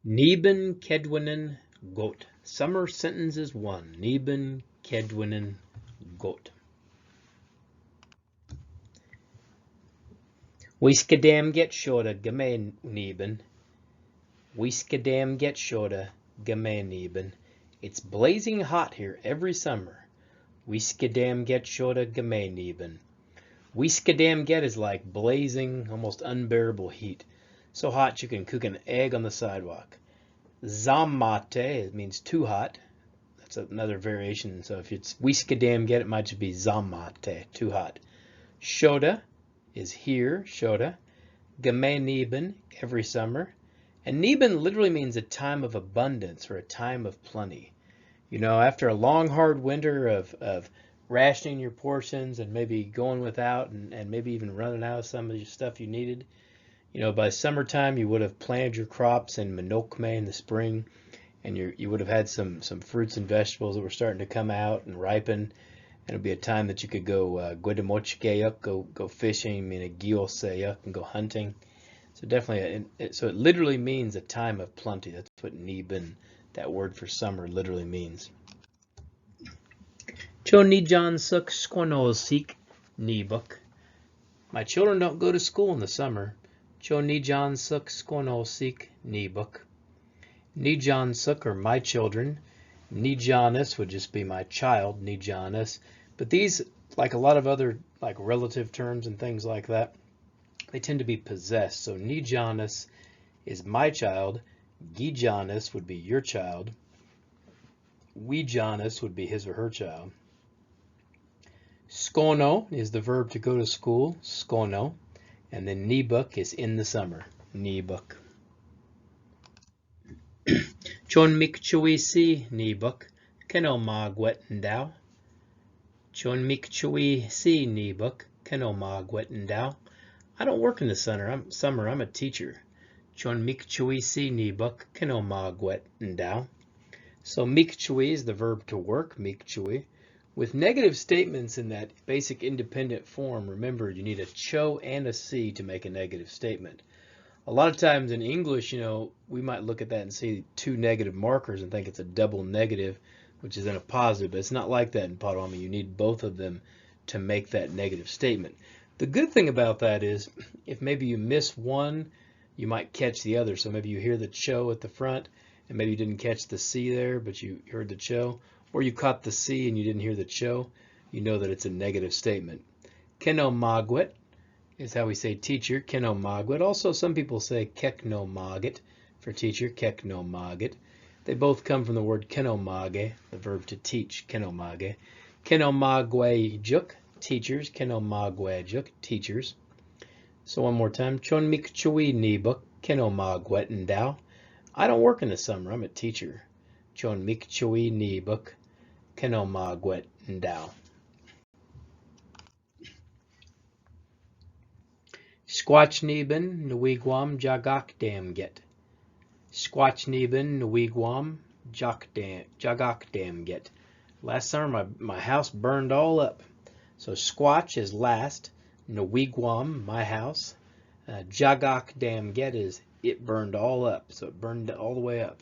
Neben Kedwinen Got. Summer sentence is one. Neben Kedwinen Got. Wiskadam get shorter, gemein neben. Wiskadam get shorter, gemein neben. It's blazing hot here every summer. Wiskadam get shorter, gemein neben. Wiskadam get is like blazing, almost unbearable heat. So hot you can cook an egg on the sidewalk. Zammate, it means too hot. That's another variation. So if it's wiskadam get, it might just be zammate, too hot. Shoda is here, shoda. Gemein neben, every summer. And neben literally means a time of abundance or a time of plenty. You know, after a long, hard winter of rationing your portions and maybe going without and maybe even running out of some of your stuff you needed, you know, by summertime you would have planted your crops in Minokme in the spring, and you would have had some fruits and vegetables that were starting to come out and ripen. And it'll be a time that you could go go fishing, and go hunting. So definitely, so it literally means a time of plenty. That's what neben, that word for summer, literally means. Cho nijan suk squano seek nibuk. My children don't go to school in the summer. Cho nijan suk squano seek nibuk. Nijan suk are my children. Nijanis would just be my child, Nijanis. But these, like a lot of other like relative terms and things like that, they tend to be possessed. So Nijanis is my child. Gijanis would be your child. Wijanis would be his or her child. Skono is the verb to go to school, skono. And then nibuk is in the summer, nibuk. Chon mikchui si nibuk, keno magwet ndao. Chon mikchui si nibuk, keno magwet ndao. I don't work in the summer, I'm a teacher. Chon mikchui si nibuk, keno magwet ndao. So mikchui is the verb to work, mikchui. With negative statements in that basic independent form, remember you need a cho and a si to make a negative statement. A lot of times in English, you know, we might look at that and see two negative markers and think it's a double negative, which is in a positive, but it's not like that in Paromi. You need both of them to make that negative statement. The good thing about that is if maybe you miss one, you might catch the other. So maybe you hear the cho at the front and maybe you didn't catch the si there, but you heard the cho. Or you caught the si and you didn't hear the cho, you know that it's a negative statement. Keno magwet is how we say teacher, keno magwet. Also, some people say kekno magit for teacher, kekno magit. They both come from the word keno mage, the verb to teach, keno mage. Keno magwe juk, teachers, keno magwe juk, teachers. So one more time, chon mikchui nibuk, keno magwet ndao. I don't work in the summer, I'm a teacher. Chon mikchui nibuk, keno magwet ndao. Squatch neben nwigwam jagak dam get. Squatch neben nwigwam jagak dam get. Last summer my house burned all up. So squatch is last, nwigwam, my house. Jagak dam get is it burned all up. So it burned all the way up.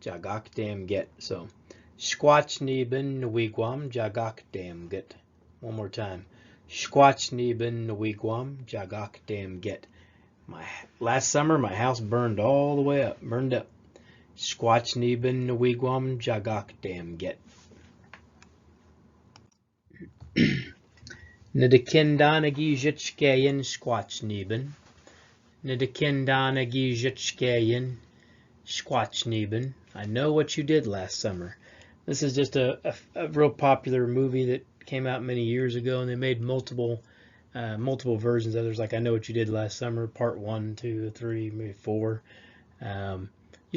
Jagak dam get. So squatch neben nwigwam jagak dam get. One more time. Squatch neben nwigwam jagak dam get. Last summer my house burned all the way up, burned up. Squatch neben nwigwam jagak dam get. Ndekendanagi jitchkayen squatch neben. Ndekendanagi jitchkayen squatch neben. I know what you did last summer. This is just a real popular movie that came out many years ago, and they made multiple versions of it. There's like I Know What You Did Last Summer, part 1, 2, 3, maybe 4. You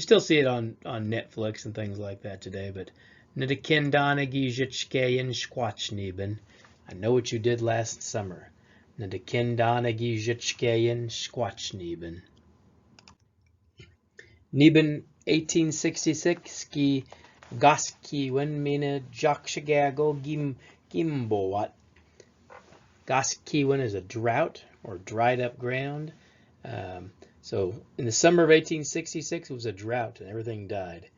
still see it on Netflix and things like that today, but Ndekendanagi jitchkayen squatch neben. I know what you did last summer. Ndekendanagi jitchkayen squatch neben. Neben 1866 ski gaskiwen mina jakshagago gimbowat. Gaskiwen is a drought or dried up ground. So in the summer of 1866, it was a drought and everything died.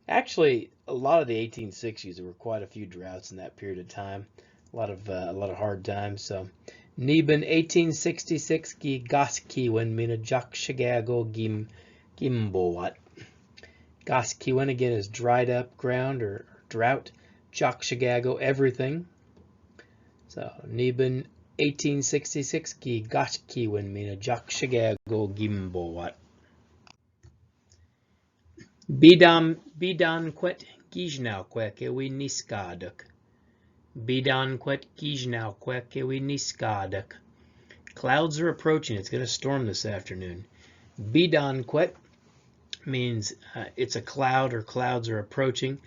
Actually, a lot of the 1860s, there were quite a few droughts in that period of time. A lot of hard times. So, Neben 1866 gi gaskiwen mina jak shigago gimboat. Gaskiwen again is dried up ground or drought. Jak shigago everything. So, Neben 1866 gi gaskiwen mina jak shigago gimboat. Bidan quet gijnau queke we niskaduk. Bidan quet gijnau queke we niskaduk. Clouds are approaching. It's going to storm this afternoon. Bidan quet means it's a cloud or clouds are approaching.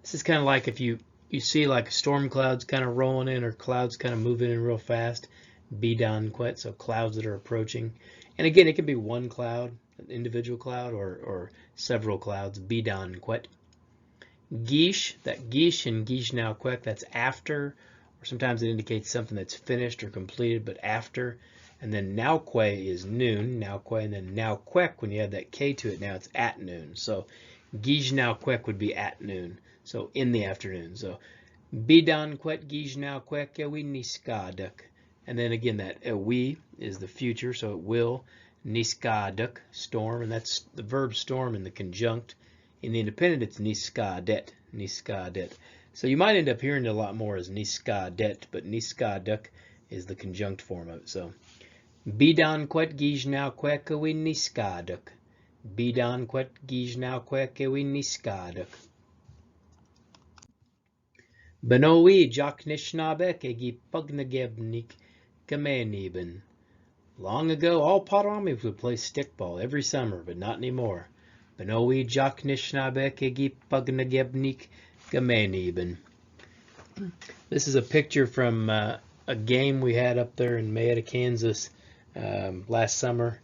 This is kind of like if you see like storm clouds kind of rolling in or clouds kind of moving in real fast. Bidan quet, so clouds that are approaching. And again, it could be one cloud, an individual cloud, or several clouds. Bidan quet. Gish, that gish and gish now quek, that's after, or sometimes it indicates something that's finished or completed, but after. And then now que is noon, now que, and then now quek, when you add that K to it, now it's at noon. So gish now quek would be at noon, so in the afternoon. So bidan quet gish now quek we niskaduk. And then again, that we is the future, so it will. Niskaduk, storm, and that's the verb storm in the conjunct. In the independent, it's niskadet, niskadet. So you might end up hearing it a lot more as niskadet, but niskaduk is the conjunct form of it. So bidan quet gijnau queke we niskaduk. Bidan quet gijnau queke we niskaduk. Benoi jak nishnabek egi pugnagebnik kameneben. Long ago, all Potawatomis would play stickball every summer, but not anymore. Benoi jak nishnabek egi pugnagebnik kameneben. This is a picture from a game we had up there in Mayetta, Kansas last summer.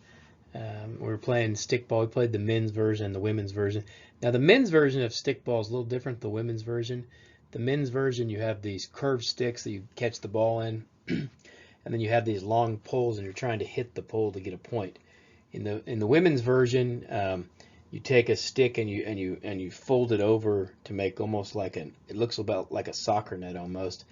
We were playing stickball. We played the men's version and the women's version. Now the men's version of stickball is a little different than the women's version. The men's version, you have these curved sticks that you catch the ball in, and then you have these long poles, and you're trying to hit the pole to get a point. In the women's version, you take a stick and you fold it over to make almost like it looks about like a soccer net almost,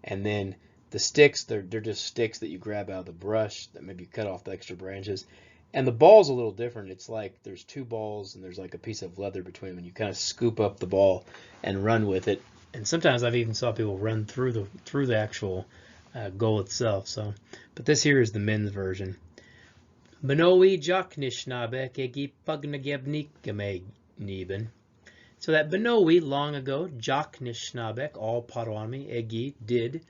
and then the sticks, they're just sticks that you grab out of the brush that maybe you cut off the extra branches. And the ball's a little different. It's like there's two balls and there's like a piece of leather between them, and you kind of scoop up the ball and run with it. And sometimes I've even saw people run through the actual goal itself. So, but this here is the men's version. Benoi jak nishnabek egi pugnagebnik neben. So that benoi, long ago, jak nishnabek, all Potawatomi, egi, did.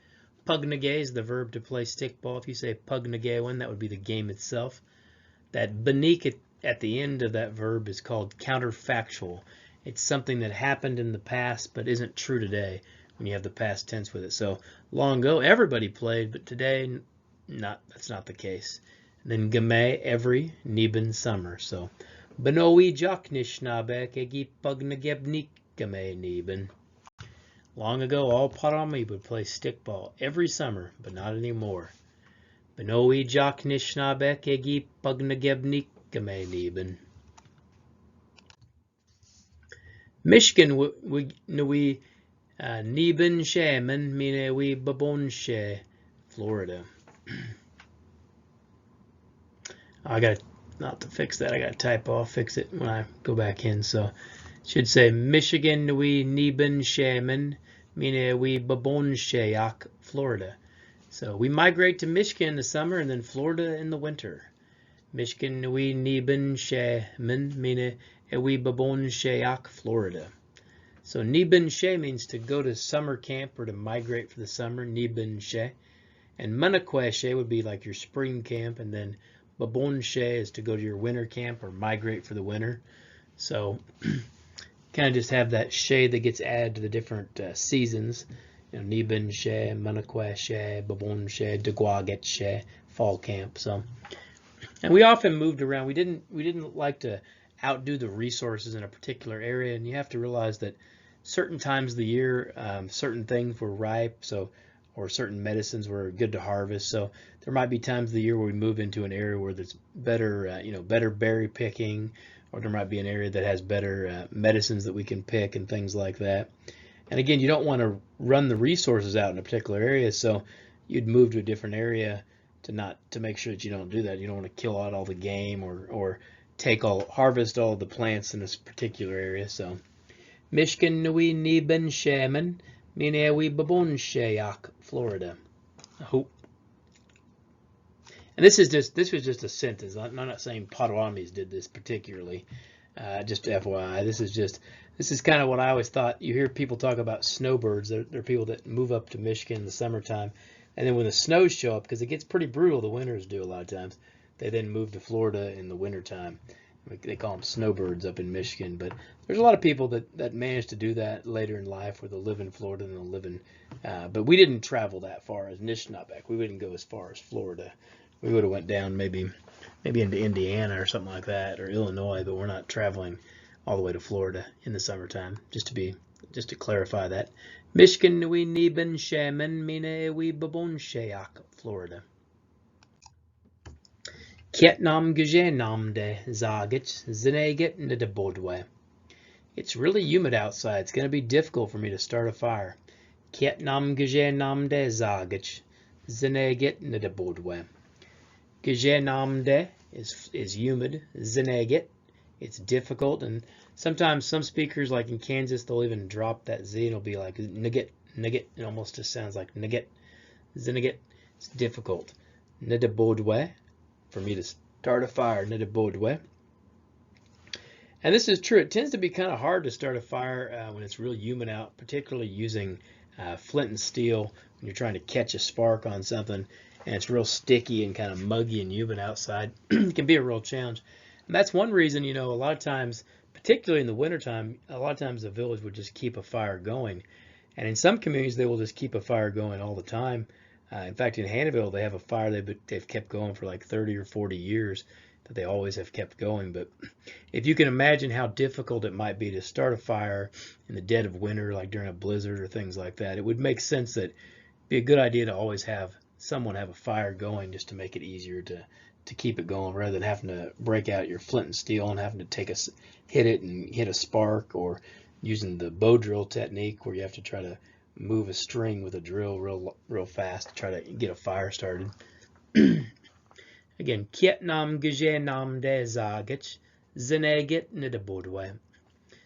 Pugnage is the verb to play stickball. If you say pugnagewen, that would be the game itself. That benik at the end of that verb is called counterfactual. It's something that happened in the past but isn't true today when you have the past tense with it. So long ago, everybody played, but today, that's not the case. And then game, every, neben, summer. So benoi jak nishnabek egi pugnagebnik game neben. Long ago, all Potawatomi would play stickball every summer, but not anymore. Benoi jak nishnabek egi pugnagebnik game neben. Michigan we neben shaman mine we babonshe, Florida. I got not to fix that. I got to type. I'll fix it when I go back in. So it should say Michigan we neben shaman mine we babonsheyak, Florida. So we migrate to Michigan in the summer and then Florida in the winter. Michigan we neben shaman mine we babonsheyak, Florida. So neben she means to go to summer camp or to migrate for the summer, neben she. And manakweshe would be like your spring camp, and then babonshe is to go to your winter camp or migrate for the winter. So kind of just have that she that gets added to the different seasons. You know, neben she, manakweshe, babonshe, degwaget fall camp. So, and we often moved around. We didn't like to outdo the resources in a particular area, and you have to realize that certain times of the year certain things were ripe. So or certain medicines were good to harvest. So there might be times of the year where we move into an area where there's better, better berry picking, or there might be an area that has better medicines that we can pick and things like that. And again, you don't want to run the resources out in a particular area, so you'd move to a different area to make sure that you don't do that. You don't want to kill out all the game or harvest all the plants in this particular area. So Mishkan Nui Niben Shaman Minewi Babon Shayak, Florida. I hope. And this was just a sentence. I'm not saying Potawatomis did this particularly. Just FYI, this is kind of what I always thought. You hear people talk about snowbirds. They're people that move up to Michigan in the summertime, and then when the snows show up, because it gets pretty brutal, the winters do a lot of times, they then move to Florida in the wintertime. They call them snowbirds up in Michigan, but there's a lot of people that manage to do that later in life, where they'll live in Florida and they'll live in. But we didn't travel that far as Nishnabek. We wouldn't go as far as Florida. We would have went down maybe into Indiana or something like that, or Illinois, but we're not traveling all the way to Florida in the summertime. Just to clarify that. Mishkan Nui Niben Shaman Mine We Babon Shayak, Florida. Kietnam Gajenam de Zagich Zineget de Bodwe. It's really humid outside. It's going to be difficult for me to start a fire. Kietnam Gajenam de Zagich Zineget de Bodwe. Gajenam de is humid. Zineget, it's difficult, and sometimes some speakers, like in Kansas, they'll even drop that Z and it'll be like nugget. It almost just sounds like nugget. Zineget, it's difficult. Nedabodwe, for me to start a fire. Nedabodwe. And this is true. It tends to be kind of hard to start a fire when it's real humid out, particularly using flint and steel when you're trying to catch a spark on something and it's real sticky and kind of muggy and humid outside. It can be a real challenge. And that's one reason, a lot of times, particularly in the wintertime, a lot of times the village would just keep a fire going. And in some communities, they will just keep a fire going all the time. In fact, in Hannahville, they have a fire they've kept going for like 30 or 40 years that they always have kept going. But if you can imagine how difficult it might be to start a fire in the dead of winter, like during a blizzard or things like that, it would make sense that it'd be a good idea to always have someone have a fire going, just to make it easier to keep it going, rather than having to break out your flint and steel and having to hit a spark, or using the bow drill technique where you have to try to move a string with a drill real fast to try to get a fire started. Again, Kietnam Gajenam de Zagich Zineget Nidabodwe.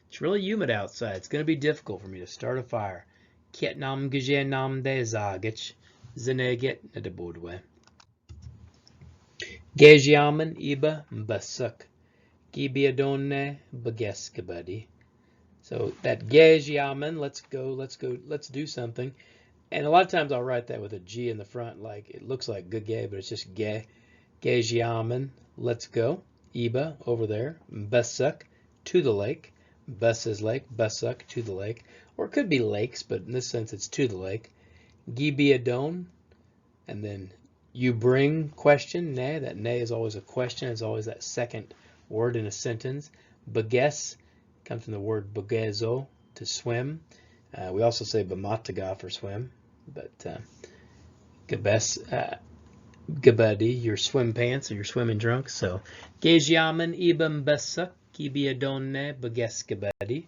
It's really humid outside. It's going to be difficult for me to start a fire. Kietnam Gajenam de Zagich Zineget Nidabodwe. Gejiaman Iba Mbasuk Gibiadone Bageskabadi. So that Gejiaman, let's do something. And a lot of times I'll write that with a G in the front, like it looks like Gage, but it's just Ge. Gejiaman, let's go. Iba, over there. Mbasuk, to the lake. Bus is lake, Basuk, to the lake. Or it could be lakes, but in this sense it's to the lake. Gibiadon, and then you bring, question, ne. That ne is always a question. It's always that second word in a sentence. Bages comes from the word bagezo, to swim. We also say bamataga for swim, but gabadi, your swim pants or your swimming trunks. So gejiaman ibam basuk kibiadone bages gabadi.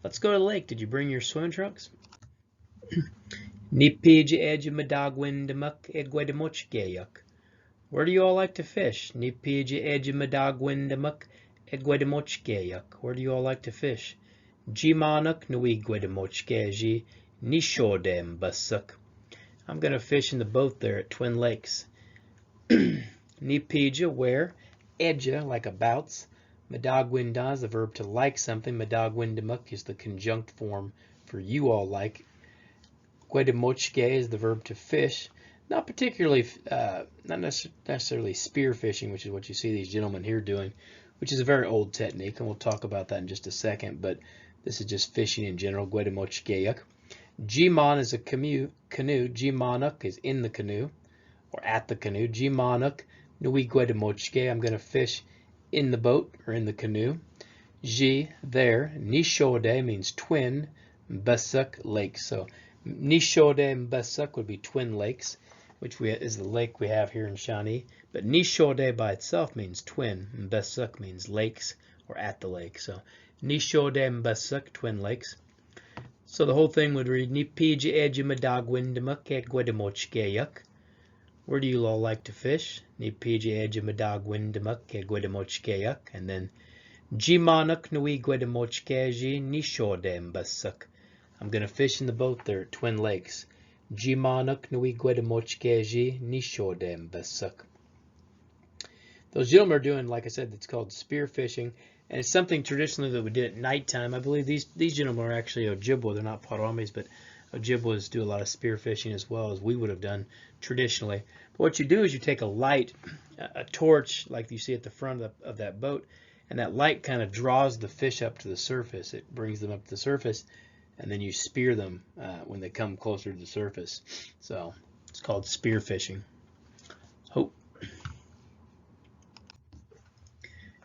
Let's go to the lake. Did you bring your swimming trunks? Nipij edge madagwindamuk edguedamuch gayuk. Where do you all like to fish? Nipij edge madagwindamuk edguedamuch gayuk. Where do you all like to fish? Jimanuk nui guedamuch gaji nishodem basuk. I'm going to fish in the boat there at Twin Lakes. Nipija, where? Edja, like abouts. Madagwinda is the verb to like something. Madagwindamuk is the conjunct form for you all like. Guedamochke is the verb to fish. Not particularly, not necessarily spear fishing, which is what you see these gentlemen here doing, which is a very old technique, and we'll talk about that in just a second, but this is just fishing in general. Guedamochkeyuk. Jiman is a canoe. Jimanuk is in the canoe, or at the canoe. Jimanuk, nui guedamochke, I'm going to fish in the boat, or in the canoe. Ji, there. Nishode means twin. Basuk, lake. So Nishode Mbesuk would be Twin Lakes, which is the lake we have here in Shawnee. But Nishode by itself means twin. Mbesuk means lakes or at the lake. So Nishode Mbesuk, Twin Lakes. So the whole thing would read Nipiji Ejimadagwindamuk et Gwedamochgayuk. Where do you all like to fish? Nipiji Ejimadagwindamuk et Gwedamochgayuk. And then Jimanuk Nui Gwedamochgaji Nishode Mbesuk. I'm going to fish in the boat there at Twin Lakes. Jimanuk Nui Gwedamochgaji Nishode Mbesuk. Those gentlemen are doing, like I said, it's called spear fishing. And it's something traditionally that we did at nighttime. I believe these gentlemen are actually Ojibwa. They're not Potawatomis, but Ojibwas do a lot of spear fishing as well as we would have done traditionally. But what you do is you take a light, a torch like you see at the front of that boat, and that light kind of draws the fish up to the surface. It brings them up to the surface, and then you spear them when they come closer to the surface. So it's called spear fishing. Hope.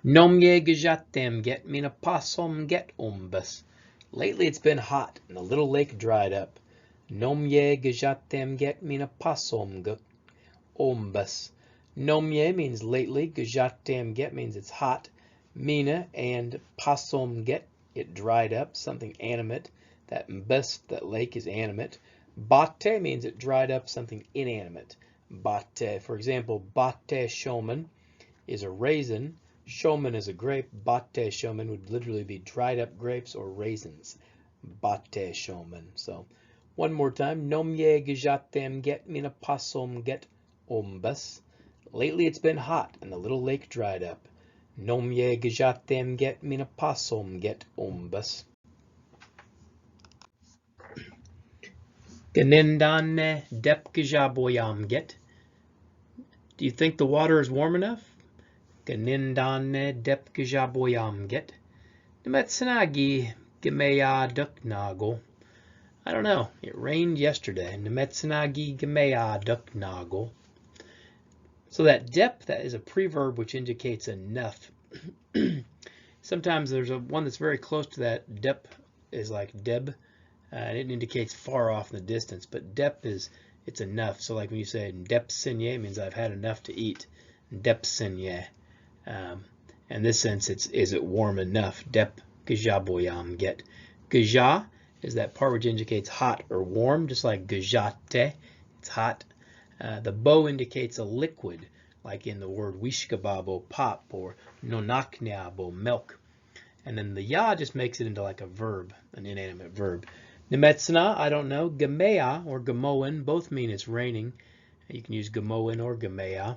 Nomye gajatem get mina possum get umbus. Lately it's been hot and the little lake dried up. Nomye gajatem get mina possum get umbus. Nomye means lately, gajatem get means it's hot. Mina and possum get, it dried up, something animate. That mbus, that lake, is animate. Bate means it dried up, something inanimate. Bate, for example, bate shoman is a raisin. Shoman is a grape. Bate shoman would literally be dried up grapes or raisins. Bate shoman. So one more time. Nomye gajatem get mina possum get umbus. Lately it's been hot and the little lake dried up. Nomye gajatem get mina possum get umbus. Ganindane dep gajaboyam get. Do you think the water is warm enough? Ganindane dep gajaboyam get. Nemetsanagi gemeya duknago. I don't know. It rained yesterday. Nemetsanagi gemeya duknago. So that dep, that is a preverb which indicates enough. Sometimes there's one that's very close to that. Dep is like deb, and it indicates far off in the distance. But dep is, it's enough. So like when you say dep sinye, means I've had enough to eat. Dep sinye. In this sense, is it warm enough? Dep gajaboyam get. Gaja is that part which indicates hot or warm, just like gajate, it's hot. The bo indicates a liquid, like in the word wishkababo, pop, or nonakniabo, milk. And then the ya just makes it into like a verb, an inanimate verb. Nemetsana, I don't know. Gamea or gamoan, both mean it's raining. You can use gamoan or gamea.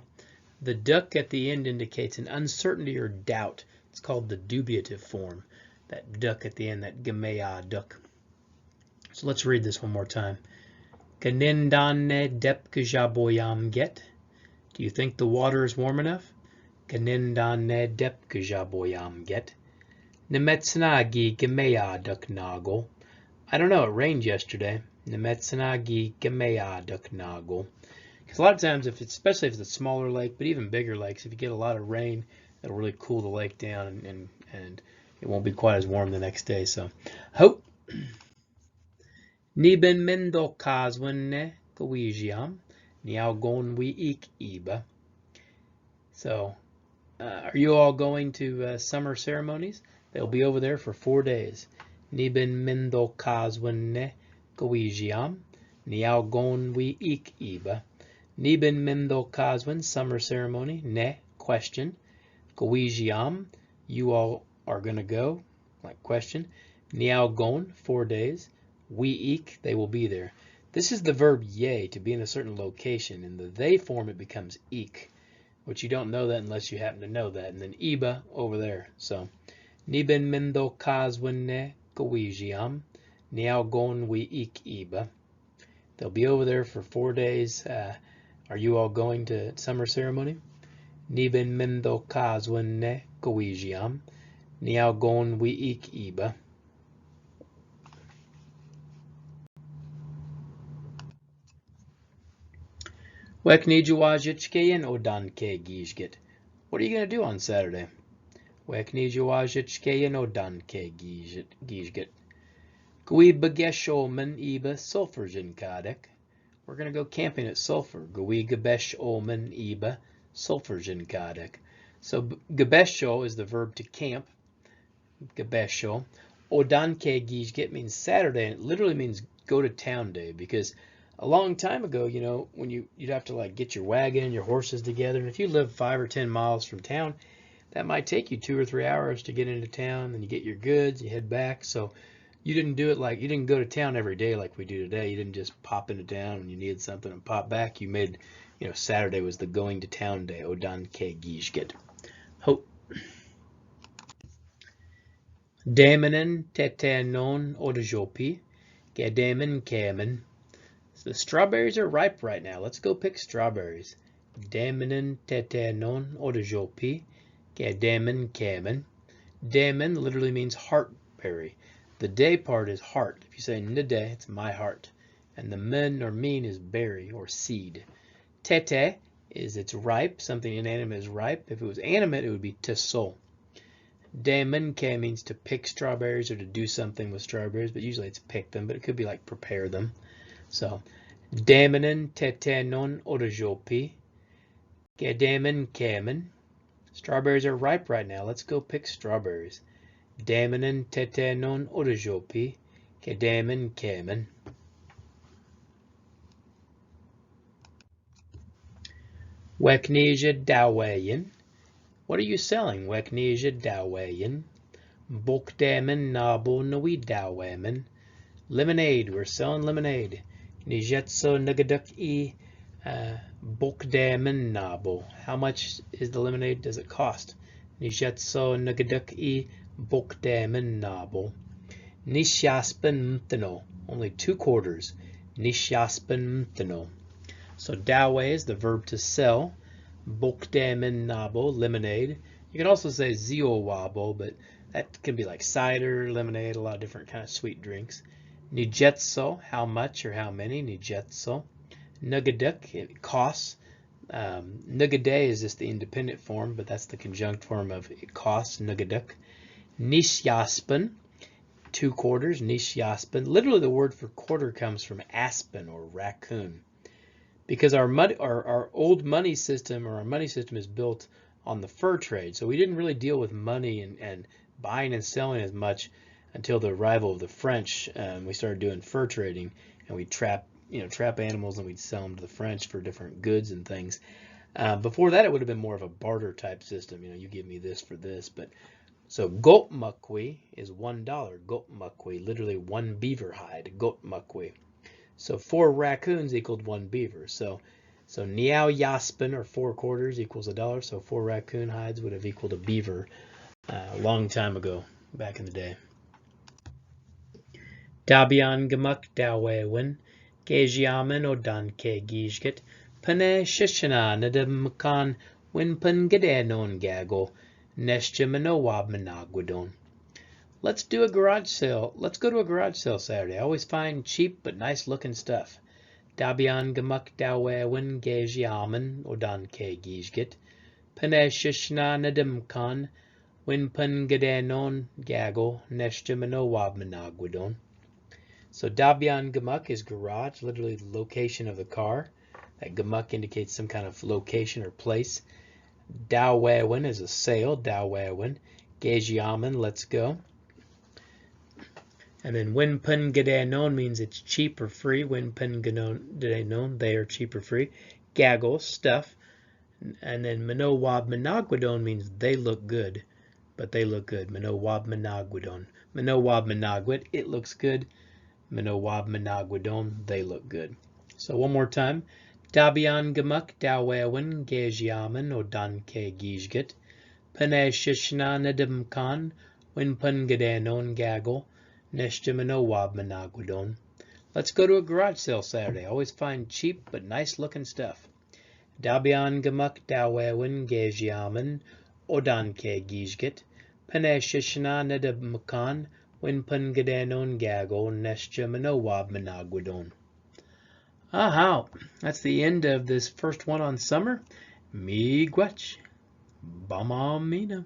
The duk at the end indicates an uncertainty or doubt. It's called the dubiative form. That duk at the end, that gamea duk. So let's read this one more time. Ganindane dep gajaboyam get. Do you think the water is warm enough? Ganindane dep gajaboyam get. Nemetsanagi gamea duknago. I don't know, it rained yesterday. Nemetsanagi gamea duknago. Because a lot of times, especially if it's a smaller lake, but even bigger lakes, if you get a lot of rain, it'll really cool the lake down and it won't be quite as warm the next day. So, hope. Niben mendo kazwenne kawijiam nialgon we ik iba. So, are you all going to summer ceremonies? They'll be over there for 4 days. Niben mendo kazwenne kawijiam nialgon we ik iba. Niben mendo kazwen, summer ceremony. Ne, question. Kawijiam, you all are going to go, like question. Nialgon, 4 days. We ik, they will be there. This is the verb ye, to be in a certain location. In the they form, it becomes ik, which you don't know that unless you happen to know that. And then iba over there. So, niben mendo kazwenne kawijiam nialgon we ik iba. They'll be over there for 4 days. Are you all going to summer ceremony? Niben mendo kazwenne kawijiam nialgon we ik iba. Weknijuwajitchkeyen odanke gijget. What are you going to do on Saturday? Weknijuwajitchkeyen odanke gijget. Gui Bagesholman Iba Sulfurgen Kadek. We're going to go camping at Sulfur. Gui Gabesholman Iba Sulfurgen Kadek. So Gabesho is the verb to camp. Gabesho. Odanke Gijget means Saturday, and it literally means go to town day, because a long time ago, you know, when you'd have to like get your wagon and your horses together, and if you live 5 or 10 miles from town, that might take you 2 or 3 hours to get into town. Then you get your goods, you head back. So you didn't do it like, you didn't go to town every day like we do today. You didn't just pop into town when you needed something and pop back. You made, you know, Saturday was the going to town day. Odanke Gijget. Ho. Damenen tetanon odajopi. Gadamen kamen. So the strawberries are ripe right now. Let's go pick strawberries. Damenen tetanon odajopi. Gadamen kamen. Damen literally means heartberry. The day part is heart. If you say nde, it's my heart. And the men or mean is berry or seed. Tete is it's ripe. Something inanimate is ripe. If it was animate, it would be teso. Damenke means to pick strawberries or to do something with strawberries, but usually it's pick them, but it could be like prepare them. So, damenen tetenon odajopi. Gadamen kamen. Strawberries are ripe right now. Let's go pick strawberries. Damenen tetenon odajopi. Gadamen kamen. Wekneja dawayen. What are you selling? Wekneja dawayen. Bokdamen nabo nawi dawamen. Lemonade. We're selling lemonade. Nijetso nagaduk e bokdamen nabo. How much is the lemonade? Does it cost? Nijetso nagaduk e bokdamen nabo. Nishyaspen mtano. Only 2 quarters. Nishyaspen mtano. So dawe is the verb to sell. Bokdamen nabo, lemonade. You can also say ziowabo, but that can be like cider, lemonade, a lot of different kind of sweet drinks. Nijetso, how much or how many? Nijetso. Nugaduk, it costs. Nugade is just the independent form, but that's the conjunct form of it costs, nugaduk. Nishyaspen, 2 quarters, nishyaspen. Literally the word for quarter comes from aspen or raccoon. Because our old money system, or our money system, is built on the fur trade. So we didn't really deal with money and buying and selling as much until the arrival of the French. We started doing fur trading, and we'd trap animals and we'd sell them to the French for different goods and things. Before that, it would have been more of a barter type system. You know, you give me this for this. But so gotmakwi is $1. Gotmakwi, literally 1 beaver hide. Gotmakwi. So 4 raccoons equaled 1 beaver. So niao yaspen, or 4 quarters, equals $1. So 4 raccoon hides would have equaled a beaver a long time ago, back in the day. Dabian gamuk dawewen, gejiamen odanke gijget, pane shishana nadamakan, winpan gadenon gago, neshjamanowab managwadon. Let's do a garage sale. Let's go to a garage sale Saturday. I always find cheap but nice looking stuff. Dabian gamuk dawewen gejiamen odanke gijget, pane shishna nadamkan, winpan gadenon gago, neshjamanowab managwadon. So Dabian gamuk is garage, literally the location of the car. That gamuk indicates some kind of location or place. Dawewen is a sale, dawewen. Gejiamen, let's go. And then winpan gadenon means it's cheap or free. Winpan gadenon, they are cheap or free. Gago, stuff. And then manowab managwadon means they look good, but they look good. Manowab managwadon. Manowab managwad, it looks good. Manowab managwadon, they look good. So one more time. Dabian gamuk dawewen gejiamen odanke gijget. Pane shishna nadamkan, winpan gadenon gago. Neshjamanowab managwadon. Let's go to a garage sale Saturday. I always find cheap but nice looking stuff. Dabian gamuk dawewen gejiamen odanke gijget. Pane shishna nadamkan, winpan gadenon gago, neshjamanowab managwadon. Aha, that's the end of this first one on summer. Miigwech. Bamamina.